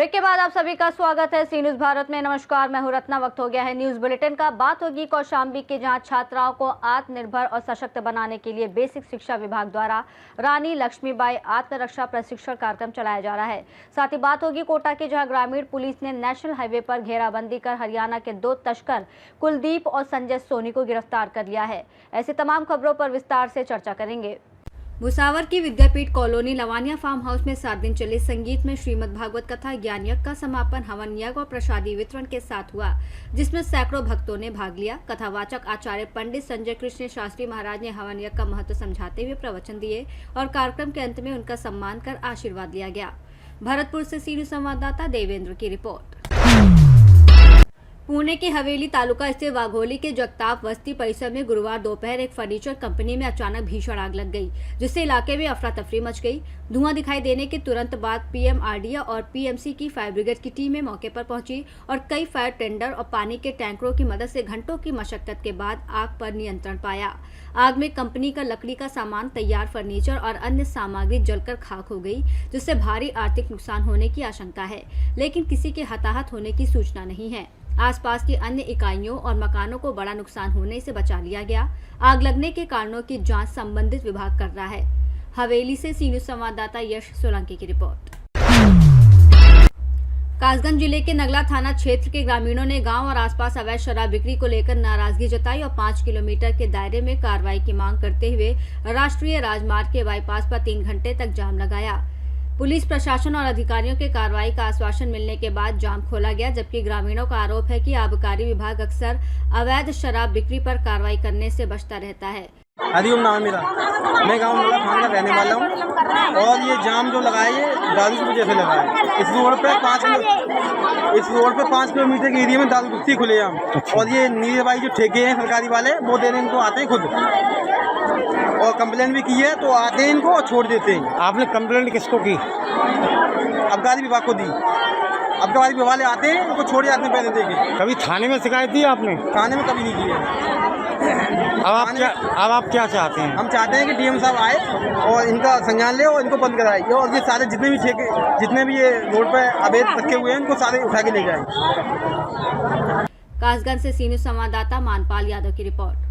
Break के बाद आप सभी का स्वागत है सी न्यूज भारत में। नमस्कार, मैं हूं रत्ना। वक्त हो गया है न्यूज बुलेटिन का। बात होगी कौशाम्बी की, जहां छात्राओं को आत्मनिर्भर और सशक्त बनाने के लिए बेसिक शिक्षा विभाग द्वारा रानी लक्ष्मीबाई आत्मरक्षा प्रशिक्षण कार्यक्रम चलाया जा रहा है। साथ ही बात होगी कोटा की, जहां ग्रामीण पुलिस ने नेशनल हाईवे पर घेराबंदी कर हरियाणा के 2 तस्कर कुलदीप और संजय सोनी को गिरफ्तार कर लिया है। ऐसी तमाम खबरों पर विस्तार से चर्चा करेंगे। भुसावर की विद्यापीठ कॉलोनी लवानिया फार्म हाउस में 7 दिन चले संगीत में श्रीमद् भागवत कथा ज्ञान यज्ञ का समापन हवन यज्ञ और प्रसादी वितरण के साथ हुआ, जिसमें सैकड़ों भक्तों ने भाग लिया। कथावाचक आचार्य पंडित संजय कृष्ण शास्त्री महाराज ने हवन यज्ञ का महत्व समझाते हुए प्रवचन दिए और कार्यक्रम के अंत में उनका सम्मान कर आशीर्वाद लिया गया। भरतपुर से सी न्यूज संवाददाता देवेंद्र की रिपोर्ट। पुणे के हवेली तालुका स्थित वाघोली के जगताप बस्ती परिसर में गुरुवार दोपहर एक फर्नीचर कंपनी में अचानक भीषण आग लग गई, जिससे इलाके में अफरा तफरी मच गई। धुआं दिखाई देने के तुरंत बाद पीएमआरडीए और पीएमसी की फायर ब्रिगेड की टीमें मौके पर पहुंची और कई फायर टेंडर और पानी के टैंकरों की मदद से घंटों की मशक्कत के बाद आग पर नियंत्रण पाया। आग में कंपनी का लकड़ी का सामान, तैयार फर्नीचर और अन्य सामग्री जलकर खाक हो गई, जिससे भारी आर्थिक नुकसान होने की आशंका है, लेकिन किसी के हताहत होने की सूचना नहीं है। आसपास की अन्य इकाइयों और मकानों को बड़ा नुकसान होने से बचा लिया गया। आग लगने के कारणों की जांच संबंधित विभाग कर रहा है। हवेली से सी न्यूज संवाददाता यश सोलंकी की रिपोर्ट। कासगंज जिले के नगला थाना क्षेत्र के ग्रामीणों ने गांव और आसपास अवैध शराब बिक्री को लेकर नाराजगी जताई और 5 किलोमीटर के दायरे में कार्रवाई की मांग करते हुए राष्ट्रीय राजमार्ग के बाईपास पर 3 घंटे तक जाम लगाया। पुलिस प्रशासन और अधिकारियों के कार्रवाई का आश्वासन मिलने के बाद जाम खोला गया, जबकि ग्रामीणों का आरोप है कि आबकारी विभाग अक्सर अवैध शराब बिक्री पर कार्रवाई करने से बचता रहता है। हरिओम नाम मेरा, मैं गांव नगला थाना का रहने वाला हूं और ये जाम जो लगा है ये दारू की वजह से लगा है। इस रोड पे 5 किलोमीटर के एरिया में दारू बिकती खुले जाम, और ये नीले भाई जो ठेके हैं सरकारी वाले वो देने इनको आते हैं खुद, और कंप्लेन भी की है तो आते हैं इनको और छोड़ देते हैं। आपने कंप्लेंट किसको की? आबकारी विभाग को दी। आबकारी विभाग वाले आते हैं, उनको छोड़ जाते हैं पैसे देके। कभी थाने में शिकायत दी आपने? थाने में कभी नहीं की है। अब आप क्या चाहते हैं? हम चाहते हैं कि डीएम साहब आए और इनका संज्ञान ले और इनको बंद कराए, और ये सारे जितने भी ये रोड पे अवैध रखे हुए हैं इनको सारे उठा के ले जाए। कासगंज से सी न्यूज संवाददाता मानपाल यादव की रिपोर्ट।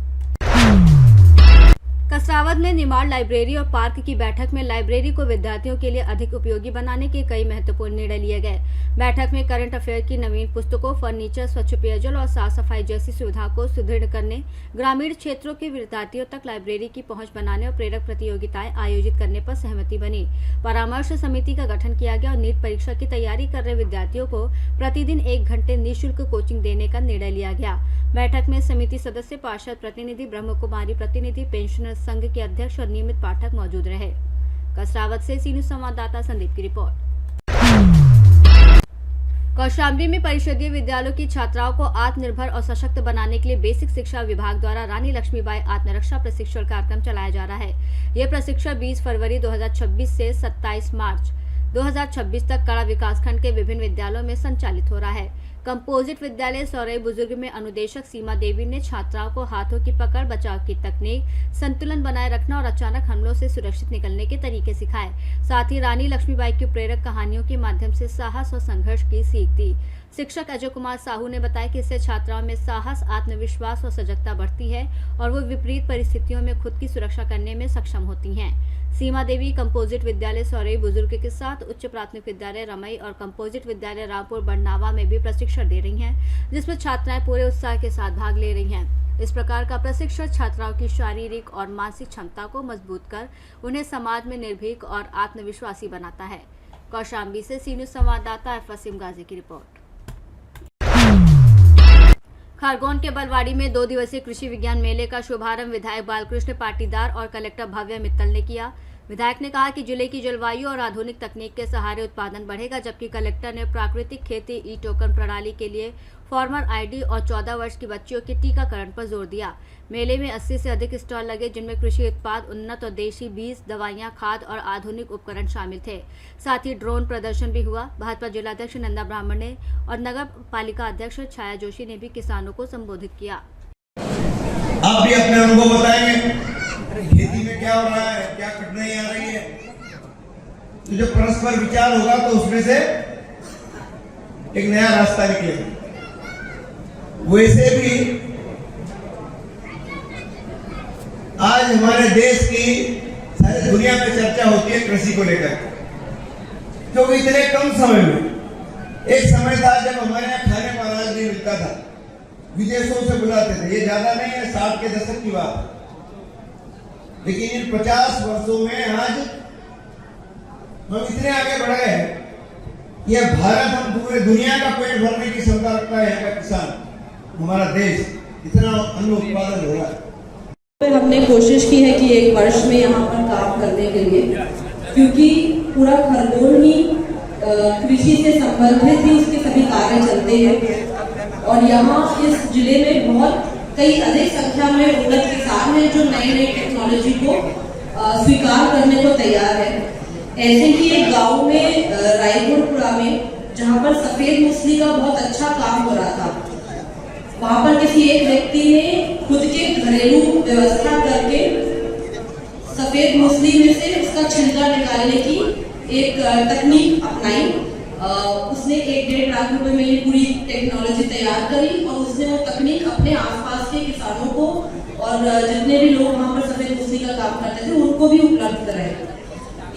कसरावद में निमाड़ लाइब्रेरी और पार्क की बैठक में लाइब्रेरी को विद्यार्थियों के लिए अधिक उपयोगी बनाने के कई महत्वपूर्ण निर्णय लिए गए। बैठक में करंट अफेयर की नवीन पुस्तकों, फर्नीचर, स्वच्छ पेयजल और साफ सफाई जैसी सुविधा को सुदृढ़ करने, ग्रामीण क्षेत्रों के विद्यार्थियों तक लाइब्रेरी की पहुंच बनाने और प्रेरक प्रतियोगिताएं आयोजित करने पर सहमति बनी। परामर्श समिति का गठन किया गया और नीट परीक्षा की तैयारी कर रहे विद्यार्थियों को प्रतिदिन 1 घंटे निःशुल्क कोचिंग देने का निर्णय लिया गया। बैठक में समिति सदस्य, पार्षद प्रतिनिधि, ब्रह्म कुमारी प्रतिनिधि, पेंशनर संघ के अध्यक्ष और नियमित पाठक मौजूद रहे। कसरावद से सी न्यूज संवाददाता संदीप की रिपोर्ट। कौशाम्बी में परिषदीय विद्यालयों की छात्राओं को आत्मनिर्भर और सशक्त बनाने के लिए बेसिक शिक्षा विभाग द्वारा रानी लक्ष्मीबाई आत्मरक्षा प्रशिक्षण कार्यक्रम चलाया जा रहा है। यह प्रशिक्षण 20 फरवरी 2026 से 27 मार्च 2026 तक कड़ा विकासखंड के विभिन्न विद्यालयों में संचालित हो रहा है। कंपोजिट विद्यालय सौरई बुजुर्ग में अनुदेशक सीमा देवी ने छात्राओं को हाथों की पकड़, बचाव की तकनीक, संतुलन बनाए रखना और अचानक हमलों से सुरक्षित निकलने के तरीके सिखाए। साथ ही रानी लक्ष्मीबाई की प्रेरक कहानियों के माध्यम से साहस और संघर्ष की सीख दी। शिक्षक अजय कुमार साहू ने बताया कि इससे छात्राओं में साहस, आत्मविश्वास और सजगता बढ़ती है और वो विपरीत परिस्थितियों में खुद की सुरक्षा करने में सक्षम होती हैं। सीमा देवी कंपोजिट विद्यालय सौरई बुजुर्ग के साथ उच्च प्राथमिक विद्यालय रमई और कंपोजिट विद्यालय रामपुर बरनावा में भी प्रशिक्षण दे रही हैं, जिसमें छात्राएं पूरे उत्साह के साथ भाग ले रही हैं। इस प्रकार का प्रशिक्षण छात्राओं की शारीरिक और मानसिक क्षमता को मजबूत कर उन्हें समाज में निर्भीक और आत्मविश्वासी बनाता है। कौशाम्बी से सी न्यूज संवाददाता वसीम गाजी की रिपोर्ट। खरगोन के बलवाड़ी में 2 दिवसीय कृषि विज्ञान मेले का शुभारंभ विधायक बालकृष्ण पाटीदार और कलेक्टर भव्य मित्तल ने किया। विधायक ने कहा कि जिले की जलवायु और आधुनिक तकनीक के सहारे उत्पादन बढ़ेगा, जबकि कलेक्टर ने प्राकृतिक खेती ई टोकन प्रणाली के लिए फार्मर आईडी और 14 वर्ष की बच्चियों के टीकाकरण पर जोर दिया। मेले में 80 से अधिक स्टॉल लगे, जिनमें कृषि उत्पाद, उन्नत और देशी बीज, दवाइयां, खाद और आधुनिक उपकरण शामिल थे। साथ ही ड्रोन प्रदर्शन भी हुआ। भाजपा जिलाध्यक्ष नंदा ब्राह्मण ने और नगर पालिका अध्यक्ष छाया जोशी ने भी किसानों को संबोधित किया। आप भी अपने अनुभव बताएंगे, खेती में क्या हो रहा है, क्या कठिनाई आ रही है। तो जो परस्पर विचार होगा तो उसमें से एक नया रास्ता निकले। वैसे भी आज हमारे देश की सारी दुनिया में चर्चा होती है कृषि को लेकर, क्योंकि इतने कम समय में, एक समय था जब हमारे यहाँ खाने को अनाज नहीं मिलता था, विदेशों से बुलाते थे। ये ज्यादा नहीं है, 60 के दशक की बात। लेकिन इन 50 वर्षों में आज हम इतने आगे बढ़ गए हैं, यह भारत, हम पूरे दुनिया का पेट भरने की क्षमता रखता है। यहाँ का किसान, हमारा देश, इतना अन्न उत्पादन हो रहा है। हमने कोशिश की है कि एक वर्ष में यहाँ पर काम करने के लिए, क्योंकि पूरा खरगोन ही कृषि से संबंधित ही उसके सभी कार्य चलते हैं। और यहाँ इस जिले में बहुत कई अधिक संख्या में उन्नत किसान हैं जो नई नई टेक्नोलॉजी को स्वीकार करने को तैयार है। ऐसे ही एक गांव में रायपुरपुरा में, जहाँ पर सफेद मूसली का बहुत अच्छा काम हो रहा था, वहां पर किसी एक व्यक्ति ने खुद के घरेलू व्यवस्था करके सफेद मूसली में से उसका छिलका निकालने की एक तकनीक अपनाई। उसने 1-1.5 लाख रुपए में ये पूरी टेक्नोलॉजी तैयार करी और उसने वो तकनीक अपने आसपास के किसानों को और जितने भी लोग वहां पर सफेद मूसली का काम करते थे उनको भी उपलब्ध कराया।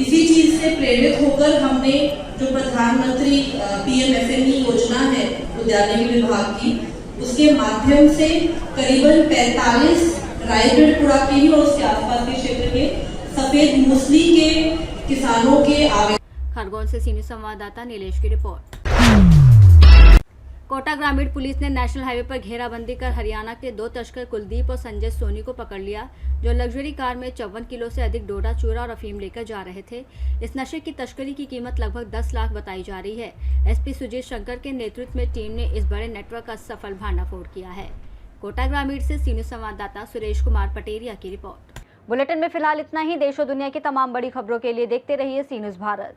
इसी चीज से प्रेरित होकर हमने जो प्रधानमंत्री PMFME योजना है उद्यानिकी विभाग की, उसके माध्यम से करीबन 45 रायगढ़पुरा के ही और उसके आसपास के क्षेत्र के सफेद मूसली के किसानों के आवेदन। खरगोन से सीनियर संवाददाता नीलेश की रिपोर्ट। कोटा ग्रामीण पुलिस ने नेशनल हाईवे पर घेराबंदी कर हरियाणा के 2 तस्कर कुलदीप और संजय सोनी को पकड़ लिया, जो लग्जरी कार में 54 किलो से अधिक डोडा, चूरा और अफीम लेकर जा रहे थे। इस नशे की तस्करी की कीमत लगभग 10 लाख बताई जा रही है। SP सुजीत शंकर के नेतृत्व में टीम ने इस बड़े नेटवर्क का सफल भांडाफोड़ किया है। कोटा ग्रामीण से सीनियर संवाददाता सुरेश कुमार पटेरिया की रिपोर्ट। बुलेटिन में फिलहाल इतना ही। देश और दुनिया की तमाम बड़ी खबरों के लिए देखते रहिए सी न्यूज़ भारत।